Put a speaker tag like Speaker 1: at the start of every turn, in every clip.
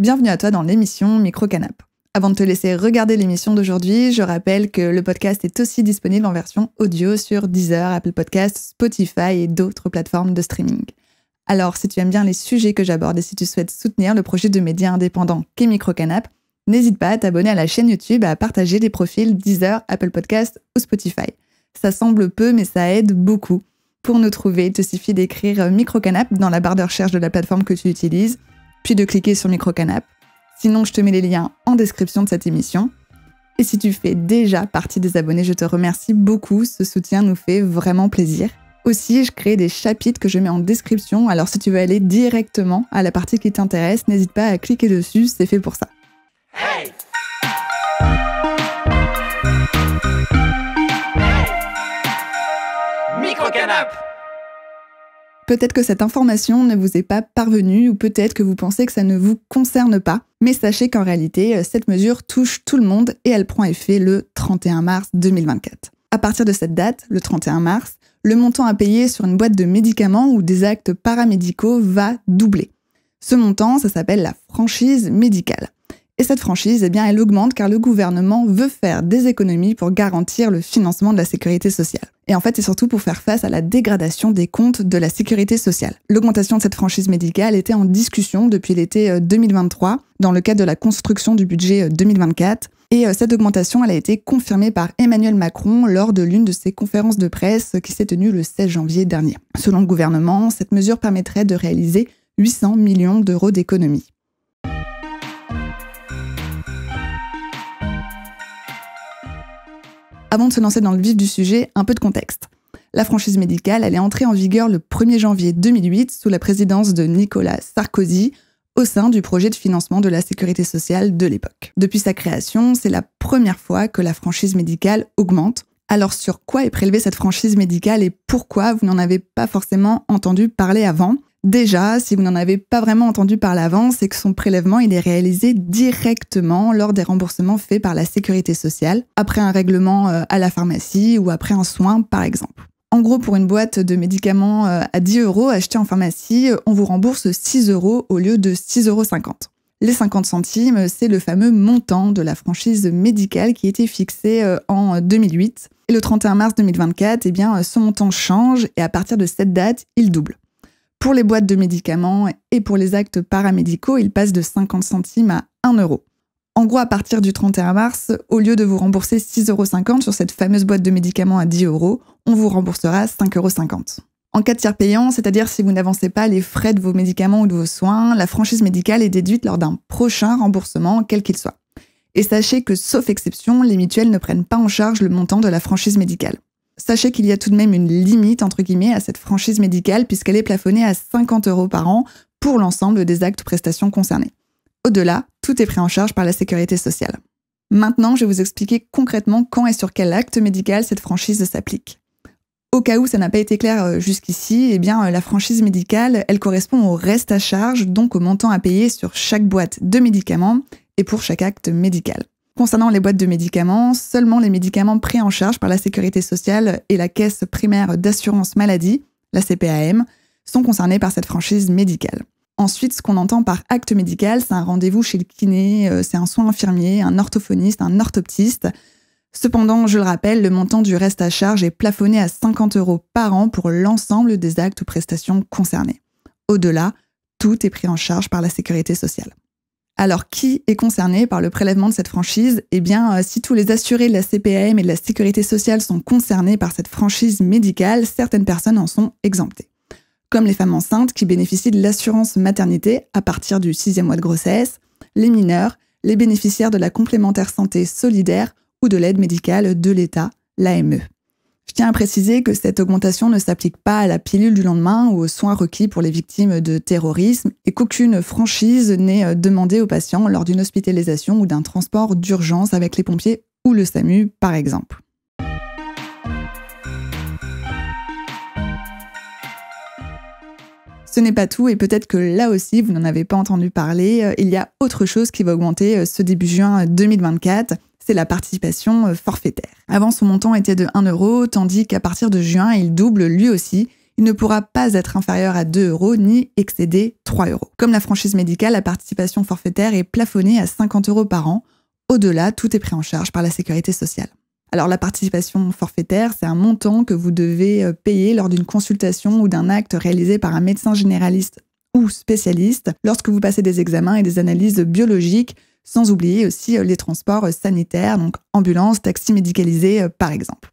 Speaker 1: Bienvenue à toi dans l'émission Micro-Canap. Avant de te laisser regarder l'émission d'aujourd'hui, je rappelle que le podcast est aussi disponible en version audio sur Deezer, Apple Podcasts, Spotify et d'autres plateformes de streaming. Alors, si tu aimes bien les sujets que j'aborde et si tu souhaites soutenir le projet de médias indépendant qu'est Micro-Canap, n'hésite pas à t'abonner à la chaîne YouTube et à partager des profils Deezer, Apple Podcasts ou Spotify. Ça semble peu, mais ça aide beaucoup. Pour nous trouver, il te suffit d'écrire Micro-Canap dans la barre de recherche de la plateforme que tu utilises, puis de cliquer sur Micro-Canap. Sinon, je te mets les liens en description de cette émission. Et si tu fais déjà partie des abonnés, je te remercie beaucoup. Ce soutien nous fait vraiment plaisir. Aussi, je crée des chapitres que je mets en description. Alors si tu veux aller directement à la partie qui t'intéresse, n'hésite pas à cliquer dessus, c'est fait pour ça. Hey! Micro-Canap! Peut-être que cette information ne vous est pas parvenue ou peut-être que vous pensez que ça ne vous concerne pas, mais sachez qu'en réalité, cette mesure touche tout le monde et elle prend effet le 31 mars 2024. À partir de cette date, le 31 mars, le montant à payer sur une boîte de médicaments ou des actes paramédicaux va doubler. Ce montant, ça s'appelle la franchise médicale. Et cette franchise, elle augmente car le gouvernement veut faire des économies pour garantir le financement de la sécurité sociale. Et en fait, c'est surtout pour faire face à la dégradation des comptes de la sécurité sociale. L'augmentation de cette franchise médicale était en discussion depuis l'été 2023, dans le cadre de la construction du budget 2024. Et cette augmentation, elle a été confirmée par Emmanuel Macron lors de l'une de ses conférences de presse qui s'est tenue le 16 janvier dernier. Selon le gouvernement, cette mesure permettrait de réaliser 800 millions d'euros d'économies. Avant de se lancer dans le vif du sujet, un peu de contexte. La franchise médicale, elle est entrée en vigueur le 1er janvier 2008 sous la présidence de Nicolas Sarkozy au sein du projet de financement de la sécurité sociale de l'époque. Depuis sa création, c'est la première fois que la franchise médicale augmente. Alors sur quoi est prélevée cette franchise médicale et pourquoi vous n'en avez pas forcément entendu parler avant ? Déjà, si vous n'en avez pas vraiment entendu parler avant, c'est que son prélèvement il est réalisé directement lors des remboursements faits par la sécurité sociale, après un règlement à la pharmacie ou après un soin par exemple. En gros, pour une boîte de médicaments à 10 € achetée en pharmacie, on vous rembourse 6 € au lieu de 6,50 €. Les 50 centimes, c'est le fameux montant de la franchise médicale qui était fixé en 2008. Et le 31 mars 2024, ce montant change et à partir de cette date, il double. Pour les boîtes de médicaments et pour les actes paramédicaux, il passe de 50 centimes à 1 €. En gros, à partir du 31 mars, au lieu de vous rembourser 6,50 € sur cette fameuse boîte de médicaments à 10 €, on vous remboursera 5,50 €. En cas de tiers payant, c'est-à-dire si vous n'avancez pas les frais de vos médicaments ou de vos soins, la franchise médicale est déduite lors d'un prochain remboursement, quel qu'il soit. Et sachez que, sauf exception, les mutuelles ne prennent pas en charge le montant de la franchise médicale. Sachez qu'il y a tout de même une limite, entre guillemets, à cette franchise médicale puisqu'elle est plafonnée à 50 € par an pour l'ensemble des actes ou prestations concernés. Au-delà, tout est pris en charge par la sécurité sociale. Maintenant, je vais vous expliquer concrètement quand et sur quel acte médical cette franchise s'applique. Au cas où ça n'a pas été clair jusqu'ici, la franchise médicale, elle correspond au reste à charge, donc au montant à payer sur chaque boîte de médicaments et pour chaque acte médical. Concernant les boîtes de médicaments, seulement les médicaments pris en charge par la sécurité sociale et la caisse primaire d'assurance maladie, la CPAM, sont concernés par cette franchise médicale. Ensuite, ce qu'on entend par acte médical, c'est un rendez-vous chez le kiné, c'est un soin infirmier, un orthophoniste, un orthoptiste. Cependant, je le rappelle, le montant du reste à charge est plafonné à 50 € par an pour l'ensemble des actes ou prestations concernés. Au-delà, tout est pris en charge par la sécurité sociale. Alors, qui est concerné par le prélèvement de cette franchise ? Si tous les assurés de la CPAM et de la sécurité sociale sont concernés par cette franchise médicale, certaines personnes en sont exemptées. Comme les femmes enceintes qui bénéficient de l'assurance maternité à partir du 6e mois de grossesse, les mineurs, les bénéficiaires de la complémentaire santé solidaire ou de l'aide médicale de l'État, l'AME. Je tiens à préciser que cette augmentation ne s'applique pas à la pilule du lendemain ou aux soins requis pour les victimes de terrorisme et qu'aucune franchise n'est demandée aux patients lors d'une hospitalisation ou d'un transport d'urgence avec les pompiers ou le SAMU, par exemple. Ce n'est pas tout et peut-être que là aussi, vous n'en avez pas entendu parler. Il y a autre chose qui va augmenter ce début juin 2024. C'est la participation forfaitaire. Avant, son montant était de 1 €, tandis qu'à partir de juin, il double lui aussi. Il ne pourra pas être inférieur à 2 € ni excéder 3 €. Comme la franchise médicale, la participation forfaitaire est plafonnée à 50 € par an. Au-delà, tout est pris en charge par la sécurité sociale. Alors la participation forfaitaire, c'est un montant que vous devez payer lors d'une consultation ou d'un acte réalisé par un médecin généraliste ou spécialiste lorsque vous passez des examens et des analyses biologiques, sans oublier aussi les transports sanitaires, donc ambulance, taxi médicalisé par exemple.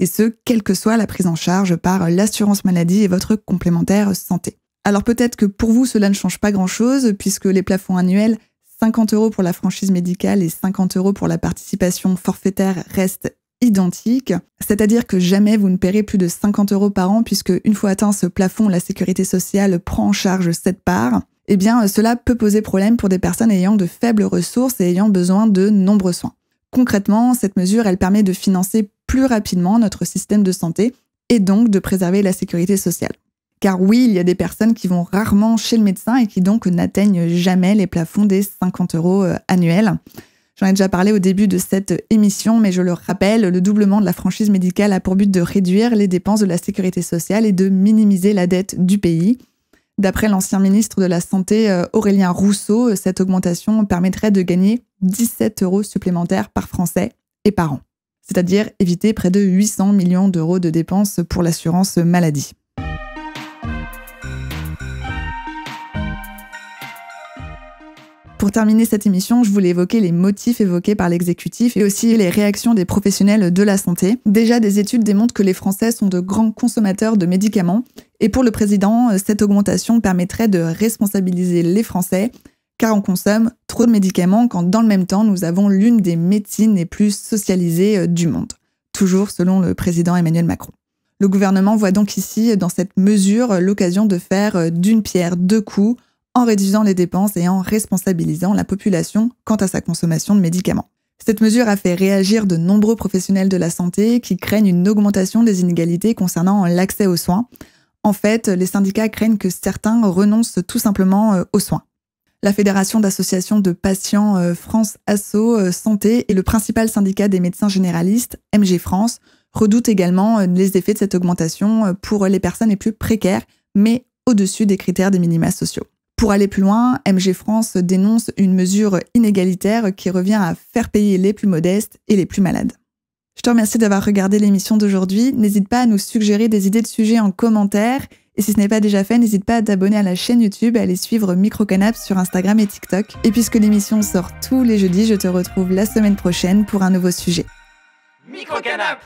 Speaker 1: Et ce, quelle que soit la prise en charge par l'assurance maladie et votre complémentaire santé. Alors peut-être que pour vous, cela ne change pas grand-chose, puisque les plafonds annuels, 50 € pour la franchise médicale et 50 € pour la participation forfaitaire restent identiques. C'est-à-dire que jamais vous ne paierez plus de 50 € par an, puisque une fois atteint ce plafond, la sécurité sociale prend en charge cette part. Eh bien, cela peut poser problème pour des personnes ayant de faibles ressources et ayant besoin de nombreux soins. Concrètement, cette mesure, elle permet de financer plus rapidement notre système de santé et donc de préserver la sécurité sociale. Car oui, il y a des personnes qui vont rarement chez le médecin et qui donc n'atteignent jamais les plafonds des 50 € annuels. J'en ai déjà parlé au début de cette émission, mais je le rappelle, le doublement de la franchise médicale a pour but de réduire les dépenses de la sécurité sociale et de minimiser la dette du pays. D'après l'ancien ministre de la Santé, Aurélien Rousseau, cette augmentation permettrait de gagner 17 € supplémentaires par Français et par an. C'est-à-dire éviter près de 800 millions d'euros de dépenses pour l'assurance maladie. Pour terminer cette émission, je voulais évoquer les motifs évoqués par l'exécutif et aussi les réactions des professionnels de la santé. Déjà, des études démontrent que les Français sont de grands consommateurs de médicaments. Et pour le président, cette augmentation permettrait de responsabiliser les Français, car on consomme trop de médicaments quand dans le même temps, nous avons l'une des médecines les plus socialisées du monde. Toujours selon le président Emmanuel Macron. Le gouvernement voit donc ici, dans cette mesure, l'occasion de faire d'une pierre deux coups, en réduisant les dépenses et en responsabilisant la population quant à sa consommation de médicaments. Cette mesure a fait réagir de nombreux professionnels de la santé qui craignent une augmentation des inégalités concernant l'accès aux soins. En fait, les syndicats craignent que certains renoncent tout simplement aux soins. La Fédération d'associations de patients France Asso Santé et le principal syndicat des médecins généralistes, MG France, redoutent également les effets de cette augmentation pour les personnes les plus précaires, mais au-dessus des critères des minima sociaux. Pour aller plus loin, MG France dénonce une mesure inégalitaire qui revient à faire payer les plus modestes et les plus malades. Je te remercie d'avoir regardé l'émission d'aujourd'hui. N'hésite pas à nous suggérer des idées de sujets en commentaire. Et si ce n'est pas déjà fait, n'hésite pas à t'abonner à la chaîne YouTube et à aller suivre Microcanap sur Instagram et TikTok. Et puisque l'émission sort tous les jeudis, je te retrouve la semaine prochaine pour un nouveau sujet.
Speaker 2: Microcanap!